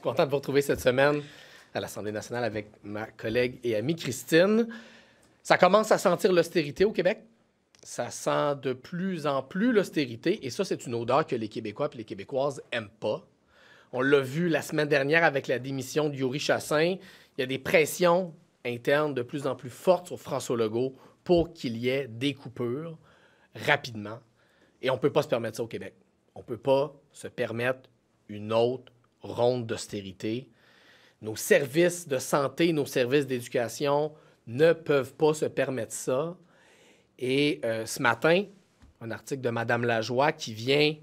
Content de vous retrouver cette semaine à l'Assemblée nationale avec ma collègue et amie Christine. Ça commence à sentir l'austérité au Québec. Ça sent de plus en plus l'austérité. Et ça, c'est une odeur que les Québécois et les Québécoises n'aiment pas. On l'a vu la semaine dernière avec la démission de Yuri Chassin. Il y a des pressions internes de plus en plus fortes sur François Legault pour qu'il y ait des coupures rapidement. Et on ne peut pas se permettre ça au Québec. On ne peut pas se permettre une autre ronde d'austérité. Nos services de santé, nos services d'éducation ne peuvent pas se permettre ça. Et ce matin, un article de Mme Lajoie qui vient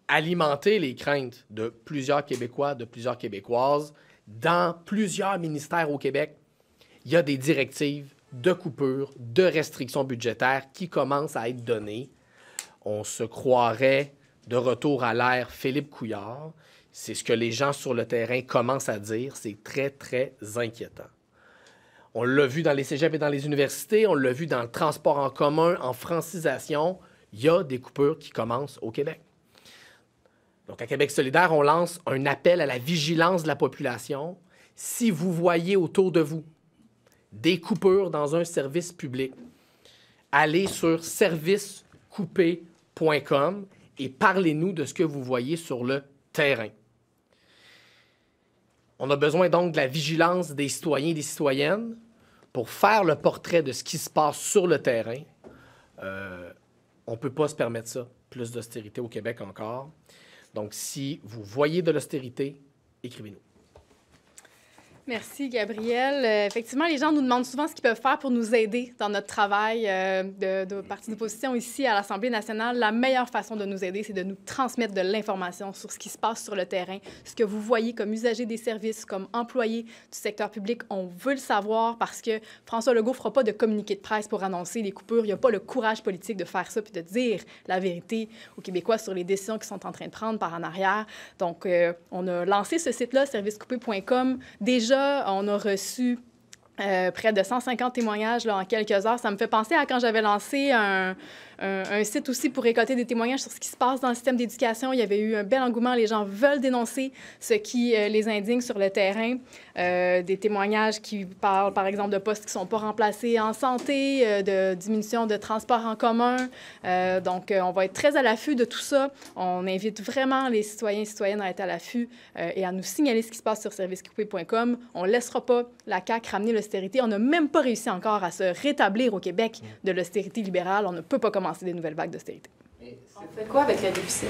alimenter les craintes de plusieurs Québécois, de plusieurs Québécoises. Dans plusieurs ministères au Québec, il y a des directives de coupure, de restrictions budgétaires qui commencent à être données. On se croirait de retour à l'ère Philippe Couillard. C'est ce que les gens sur le terrain commencent à dire. C'est très, très inquiétant. On l'a vu dans les cégeps et dans les universités. On l'a vu dans le transport en commun, en francisation. Il y a des coupures qui commencent au Québec. Donc, à Québec solidaire, on lance un appel à la vigilance de la population. Si vous voyez autour de vous des coupures dans un service public, allez sur servicecoupé.com et parlez-nous de ce que vous voyez sur le terrain. On a besoin donc de la vigilance des citoyens et des citoyennes pour faire le portrait de ce qui se passe sur le terrain. On ne peut pas se permettre ça, plus d'austérité au Québec encore. Donc, si vous voyez de l'austérité, écrivez-nous. Merci, Gabriel. Effectivement, les gens nous demandent souvent ce qu'ils peuvent faire pour nous aider dans notre travail de parti d'opposition ici à l'Assemblée nationale. La meilleure façon de nous aider, c'est de nous transmettre de l'information sur ce qui se passe sur le terrain, ce que vous voyez comme usagers des services, comme employés du secteur public. On veut le savoir parce que François Legault ne fera pas de communiqué de presse pour annoncer les coupures. Il n'y a pas le courage politique de faire ça puis de dire la vérité aux Québécois sur les décisions qu'ils sont en train de prendre par en arrière. Donc, on a lancé ce site-là, servicecoupé.com. Déjà, on a reçu près de 150 témoignages là, en quelques heures. Ça me fait penser à quand j'avais lancé un site aussi pour récolter des témoignages sur ce qui se passe dans le système d'éducation. Il y avait eu un bel engouement. Les gens veulent dénoncer ce qui les indigne sur le terrain. Des témoignages qui parlent, par exemple, de postes qui ne sont pas remplacés en santé, de diminution de transport en commun. Donc, on va être très à l'affût de tout ça. On invite vraiment les citoyens et citoyennes à être à l'affût et à nous signaler ce qui se passe sur servicecoupé.com. On ne laissera pas la CAQ ramener l'austérité. On n'a même pas réussi encore à se rétablir au Québec de l'austérité libérale. On ne peut pas commencer des nouvelles vagues d'austérité. On fait quoi avec le déficit?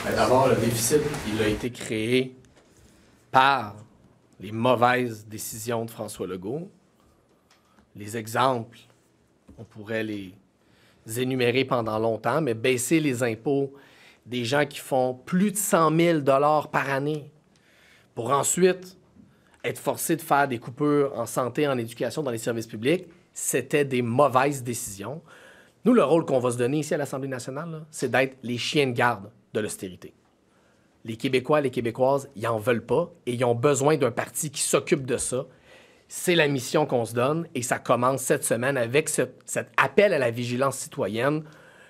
D'abord, le déficit, il a été créé par les mauvaises décisions de François Legault. Les exemples, on pourrait les énumérer pendant longtemps, mais baisser les impôts des gens qui font plus de 100 000 $ par année pour ensuite être forcés de faire des coupures en santé, en éducation, dans les services publics, c'était des mauvaises décisions. Nous, le rôle qu'on va se donner ici à l'Assemblée nationale, là, c'est d'être les chiens de garde de l'austérité. Les Québécois, les Québécoises, ils n'en veulent pas et ils ont besoin d'un parti qui s'occupe de ça. C'est la mission qu'on se donne et ça commence cette semaine avec cet appel à la vigilance citoyenne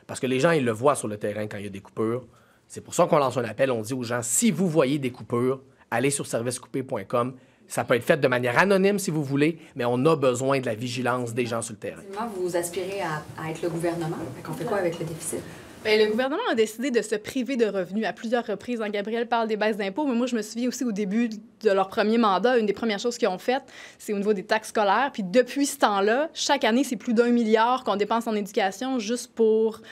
parce que les gens, ils le voient sur le terrain quand il y a des coupures. C'est pour ça qu'on lance un appel. On dit aux gens, si vous voyez des coupures, allez sur servicecoupé.com. Ça peut être fait de manière anonyme si vous voulez, mais on a besoin de la vigilance des gens sur le terrain. Vous aspirez à être le gouvernement. On fait quoi avec le déficit? Bien, le gouvernement a décidé de se priver de revenus à plusieurs reprises. Gabriel parle des baisses d'impôts, mais moi, je me souviens aussi au début de leur premier mandat, une des premières choses qu'ils ont faites, c'est au niveau des taxes scolaires. Puis depuis ce temps-là, chaque année, c'est plus d'1 milliard qu'on dépense en éducation juste pour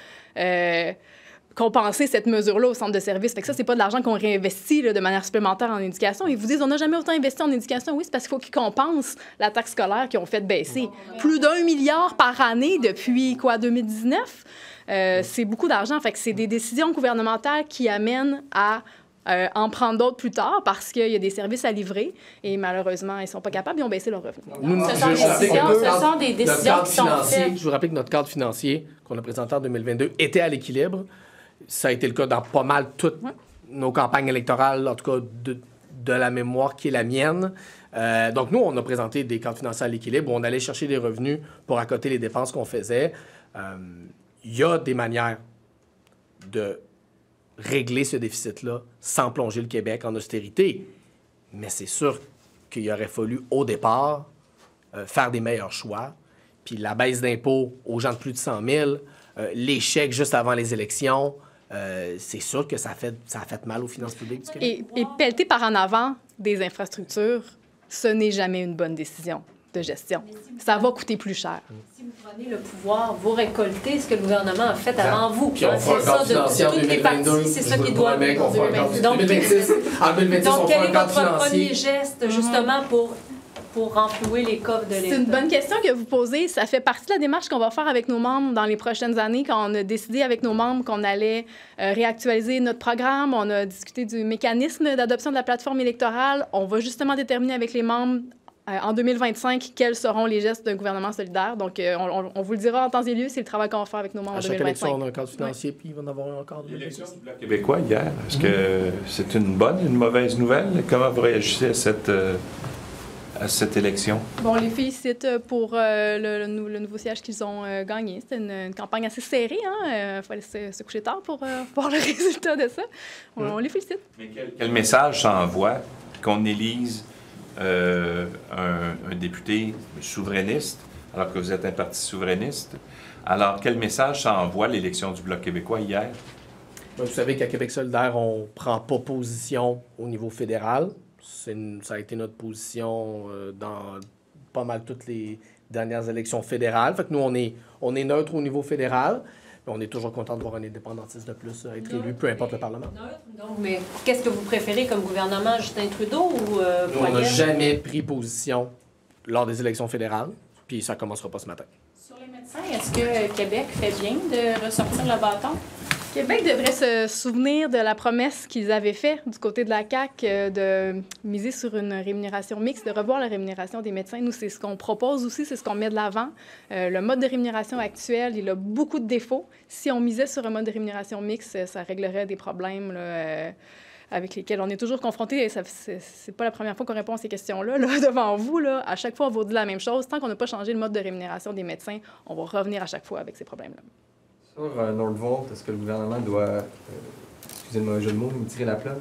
compenser cette mesure-là au centre de services. Fait que ça, c'est pas de l'argent qu'on réinvestit là, de manière supplémentaire en éducation. Ils vous disent, on n'a jamais autant investi en éducation. Oui, c'est parce qu'il faut qu'ils compensent la taxe scolaire qu'ils ont fait baisser. Plus d'1 milliard par année depuis, 2019? C'est beaucoup d'argent. Fait que c'est des décisions gouvernementales qui amènent à en prendre d'autres plus tard parce qu'il y a des services à livrer et malheureusement, ils ne sont pas capables, ils ont baissé leurs revenus. Ce sont des décisions qui sont faites. Je vous rappelle que notre cadre financier qu'on a présenté en 2022 était à l'équilibre. Ça a été le cas dans pas mal toutes nos campagnes électorales, en tout cas de la mémoire qui est la mienne. Donc, nous, on a présenté des cadres financiers à l'équilibre où on allait chercher des revenus pour accoter les dépenses qu'on faisait. Il y a des manières de régler ce déficit-là sans plonger le Québec en austérité. Mais c'est sûr qu'il aurait fallu, au départ, faire des meilleurs choix. Puis la baisse d'impôts aux gens de plus de 100 000, les chèques juste avant les élections, c'est sûr que ça a fait mal aux finances publiques du Québec. Et pelleter par en avant des infrastructures, ce n'est jamais une bonne décision de gestion. Ça va coûter plus cher. Si vous prenez le pouvoir, vous récoltez ce que le gouvernement a fait avant vous. Puis on fera un cadre financier en 2022. C'est ça qui doit... En 2026, on Donc, fera quel un est cadre votre premier financier. geste, justement, pour renflouer les coffres de l'État? C'est une bonne question que vous posez. Ça fait partie de la démarche qu'on va faire avec nos membres dans les prochaines années, quand on a décidé avec nos membres qu'on allait réactualiser notre programme. On a discuté du mécanisme d'adoption de la plateforme électorale. On va justement déterminer avec les membres en 2025 quels seront les gestes d'un gouvernement solidaire. Donc, on vous le dira en temps et lieu. C'est le travail qu'on va faire avec nos membres À en chaque 2025. élection, on a un cadre financier, puis il va en avoir un encore. L'élection du Bloc québécois hier, est-ce que c'est une bonne, une mauvaise nouvelle? Comment vous réagissez à cette élection? Bon, on les félicite pour le nouveau siège qu'ils ont gagné. C'était une campagne assez serrée. Il fallait se coucher tard pour voir le résultat de ça. On les félicite. Mais quel message ça envoie qu'on élise un député souverainiste, alors que vous êtes un parti souverainiste? Alors, quel message ça envoie l'élection du Bloc québécois hier? Vous savez qu'à Québec solidaire, on ne prend pas position au niveau fédéral. Ça a été notre position dans pas mal toutes les dernières élections fédérales. Fait que nous, on est neutre au niveau fédéral. Mais on est toujours content de voir un indépendantiste de plus être élu, peu importe le Parlement. Donc, mais qu'est-ce que vous préférez comme gouvernement, Justin Trudeau ou Nous, on n'a Poilievre? jamais pris position lors des élections fédérales, puis ça ne commencera pas ce matin. Sur les médecins, est-ce que Québec fait bien de ressortir le bâton? Québec devrait se souvenir de la promesse qu'ils avaient faite du côté de la CAQ de miser sur une rémunération mixte, de revoir la rémunération des médecins. Nous, c'est ce qu'on propose aussi, c'est ce qu'on met de l'avant. Le mode de rémunération actuel, il a beaucoup de défauts. Si on misait sur un mode de rémunération mixte, ça réglerait des problèmes là, avec lesquels on est toujours confrontés. C'est pas la première fois qu'on répond à ces questions-là là, devant vous. Là. À chaque fois, on vous dit la même chose. Tant qu'on n'a pas changé le mode de rémunération des médecins, on va revenir à chaque fois avec ces problèmes-là. Sur Nordvolt, est-ce que le gouvernement doit, excusez-moi un jeu de mots, me tirer la plug?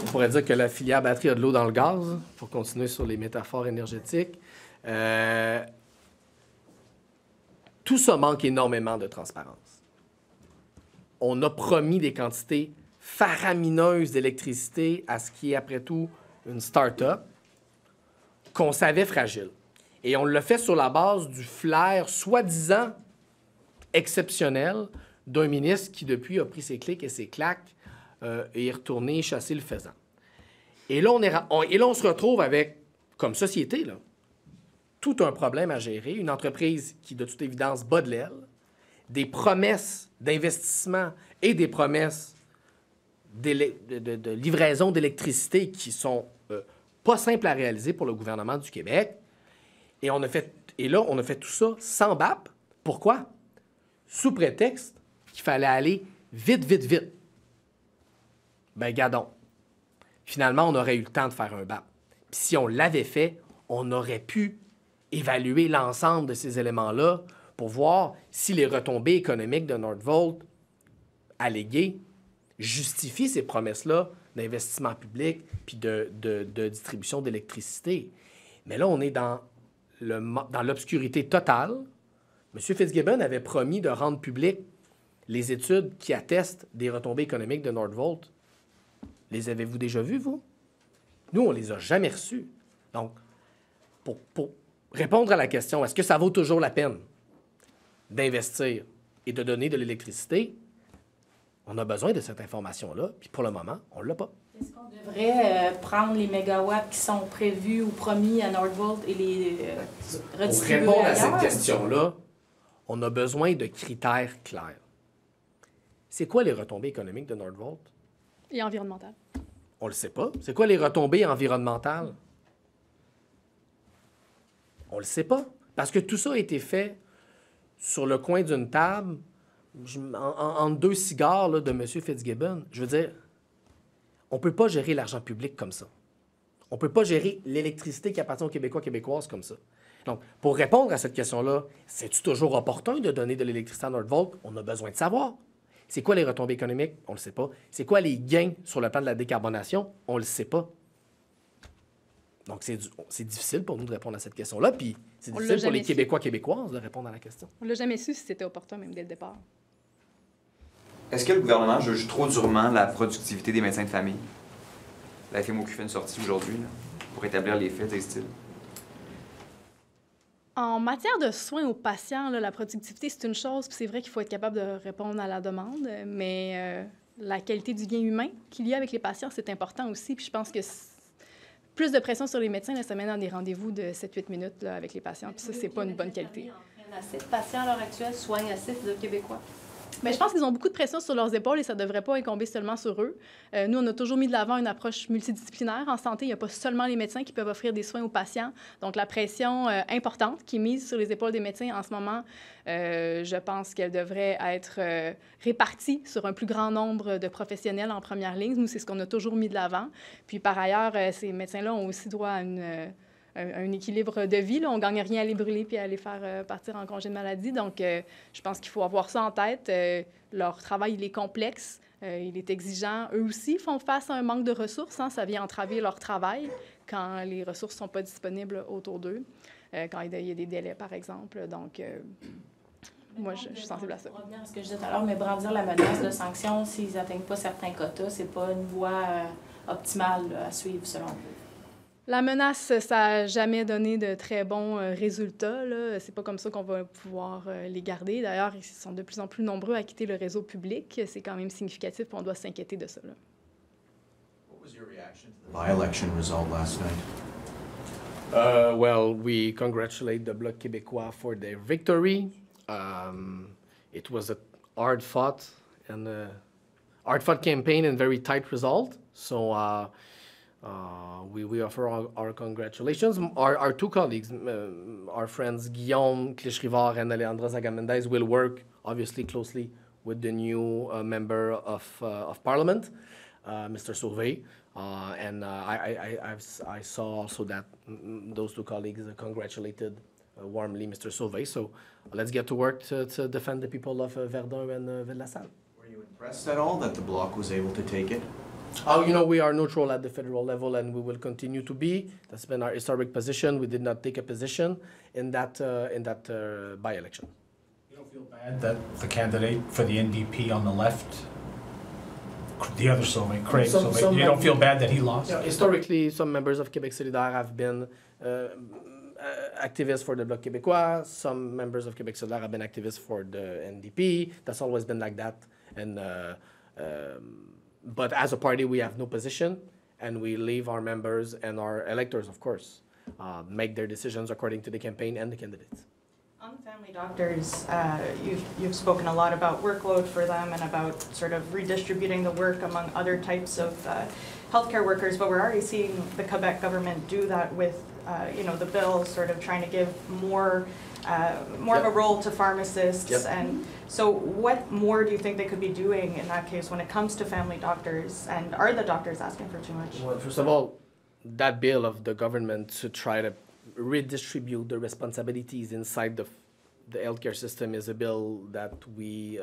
On pourrait dire que la filière batterie a de l'eau dans le gaz, pour continuer sur les métaphores énergétiques. Tout ça manque énormément de transparence. On a promis des quantités faramineuses d'électricité à ce qui est, après tout, une start-up qu'on savait fragile. Et on l'a fait sur la base du flair soi-disant exceptionnel d'un ministre qui, depuis, a pris ses clics et ses claques et est retourné chasser le faisan. Et là, on se retrouve avec, comme société, là, tout un problème à gérer, une entreprise qui, de toute évidence, bat de l'aile, des promesses d'investissement et des promesses de livraison d'électricité qui sont pas simples à réaliser pour le gouvernement du Québec. Et on a fait tout ça sans BAP. Pourquoi? Sous prétexte qu'il fallait aller vite, vite, vite. Ben, gadon. Finalement, on aurait eu le temps de faire un BAP. Puis si on l'avait fait, on aurait pu évaluer l'ensemble de ces éléments-là pour voir si les retombées économiques de Nordvolt alléguées justifient ces promesses-là d'investissement public puis de distribution d'électricité. Mais là, on est dans l'obscurité totale. M. Fitzgibbon avait promis de rendre publiques les études qui attestent des retombées économiques de Nordvolt. Les avez-vous déjà vues, vous? Nous, on ne les a jamais reçues. Donc, pour répondre à la question, est-ce que ça vaut toujours la peine d'investir et de donner de l'électricité? On a besoin de cette information-là, puis pour le moment, on ne l'a pas. Est-ce qu'on devrait prendre les mégawatts qui sont prévus ou promis à Nordvolt et les redistribuer Pour répondre à ailleurs? cette question-là, on a besoin de critères clairs. C'est quoi les retombées économiques de Nordvolt? Et environnemental. On le sait pas. C'est quoi les retombées environnementales? On le sait pas. Parce que tout ça a été fait sur le coin d'une table, entre deux cigares là, de M. Fitzgibbon. Je veux dire, on ne peut pas gérer l'argent public comme ça. On ne peut pas gérer l'électricité qui appartient aux Québécois et Québécoises comme ça. Donc, pour répondre à cette question-là, c'est-tu toujours opportun de donner de l'électricité à Nordvolt? On a besoin de savoir. C'est quoi les retombées économiques? On le sait pas. C'est quoi les gains sur le plan de la décarbonation? On le sait pas. Donc, c'est difficile pour nous de répondre à cette question-là, puis c'est difficile pour les Québécois, Québécoises de répondre à la question. On l'a jamais su si c'était opportun, même dès le départ. Est-ce que le gouvernement juge trop durement la productivité des médecins de famille? La FMOQ fait une sortie aujourd'hui là, pour établir les faits, disent-ils. En matière de soins aux patients, là, la productivité, c'est une chose, puis c'est vrai qu'il faut être capable de répondre à la demande, mais la qualité du lien humain qu'il y a avec les patients, c'est important aussi, puis je pense que plus de pression sur les médecins, là, ça mène dans des rendez-vous de 7-8 minutes là, avec les patients, puis ça, c'est pas une bonne qualité. Assez de patients à l'heure actuelle soignent assez de Québécois. Bien, je pense qu'ils ont beaucoup de pression sur leurs épaules et ça ne devrait pas incomber seulement sur eux. Nous, on a toujours mis de l'avant une approche multidisciplinaire. En santé, il n'y a pas seulement les médecins qui peuvent offrir des soins aux patients. Donc, la pression importante qui est mise sur les épaules des médecins en ce moment, je pense qu'elle devrait être répartie sur un plus grand nombre de professionnels en première ligne. Nous, c'est ce qu'on a toujours mis de l'avant. Puis, par ailleurs, ces médecins-là ont aussi droit à un équilibre de vie. Là. On ne gagne rien à les brûler puis à les faire partir en congé de maladie. Donc, je pense qu'il faut avoir ça en tête. Leur travail, il est complexe, il est exigeant. Eux aussi font face à un manque de ressources. Hein. Ça vient entraver leur travail quand les ressources ne sont pas disponibles autour d'eux, quand il y a des délais, par exemple. Donc, moi, je suis sensible à ça. Pour revenir à ce que je disais tout à l'heure, mais brandir la menace de sanction s'ils n'atteignent pas certains quotas, c'est pas une voie optimale là, à suivre, selon vous. La menace, ça n'a jamais donné de très bons résultats. Là. C'est pas comme ça qu'on va pouvoir les garder. D'ailleurs, ils sont de plus en plus nombreux à quitter le réseau public. C'est quand même significatif, on doit s'inquiéter de ça. Là. What was your reaction to the by-election result last night? Well, we congratulate the Bloc Québécois for their victory. It was a hard-fought campaign and very tight result. So we offer our congratulations. Our two colleagues, our friends Guillaume Clich-Rivard and Alejandra Zaga-Mendez will work obviously closely with the new member of Parliament, Mr. Sauvé. And I saw also that those two colleagues congratulated warmly Mr. Sauvé. So let's get to work to defend the people of Verdun and Ville-la-Salle. Were you impressed at all that the Bloc was able to take it? Oh, you know, we are neutral at the federal level, and we will continue to be. That's been our historic position. We did not take a position in that by-election. You don't feel bad that the candidate for the NDP on the left, the other Sauvé, Craig Sauvé, you don't feel bad that he lost? You know, historically, some members of Québec Solidaire have been activists for the Bloc Québécois. Some members of Québec Solidaire have been activists for the NDP. That's always been like that. And but as a party, we have no position, and we leave our members and our electors, of course, make their decisions according to the campaign and the candidates. On family doctors, you've spoken a lot about workload for them and about sort of redistributing the work among other types of healthcare workers, but we're already seeing the Quebec government do that with, the bill sort of trying to give more of a role to pharmacists. Yep. And so what more do you think they could be doing in that case when it comes to family doctors? And are the doctors asking for too much? Well, first of all, that bill of the government to try to redistribute the responsibilities inside the healthcare system is a bill that we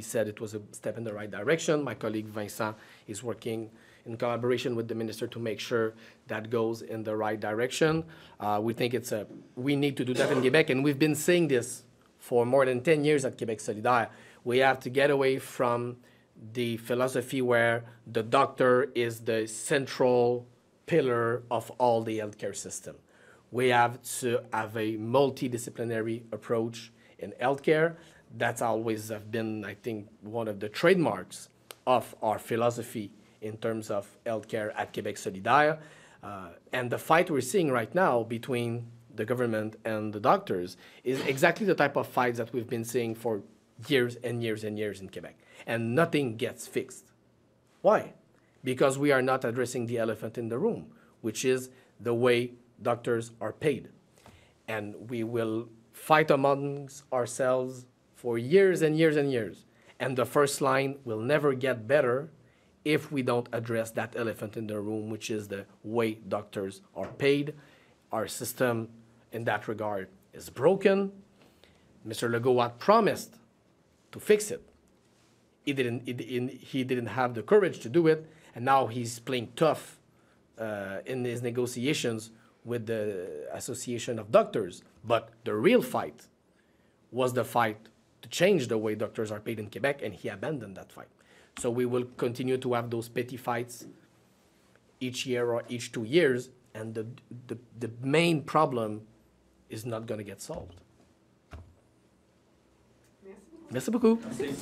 said it was a step in the right direction. My colleague Vincent is working in collaboration with the minister to make sure that goes in the right direction. We think we need to do that in Quebec, and we've been saying this for more than 10 years at Québec Solidaire. We have to get away from the philosophy where the doctor is the central pillar of all the healthcare system. We have to have a multidisciplinary approach in healthcare. That's always been, I think, one of the trademarks of our philosophy in terms of healthcare at Québec Solidaire. And the fight we're seeing right now between the government and the doctors is exactly the type of fights that we've been seeing for years and years and years in Quebec. And nothing gets fixed. Why? Because we are not addressing the elephant in the room, which is the way doctors are paid. And we will fight amongst ourselves for years and years and years. And the first line will never get better if we don't address that elephant in the room, which is the way doctors are paid. Our system in that regard is broken. Mr. Legault had promised to fix it. He didn't have the courage to do it, and now he's playing tough in his negotiations with the Association of Doctors. But the real fight was the fight to change the way doctors are paid in Quebec, and he abandoned that fight. So we will continue to have those petty fights each year or each 2 years, and the main problem is not going to get solved. Merci beaucoup. Merci.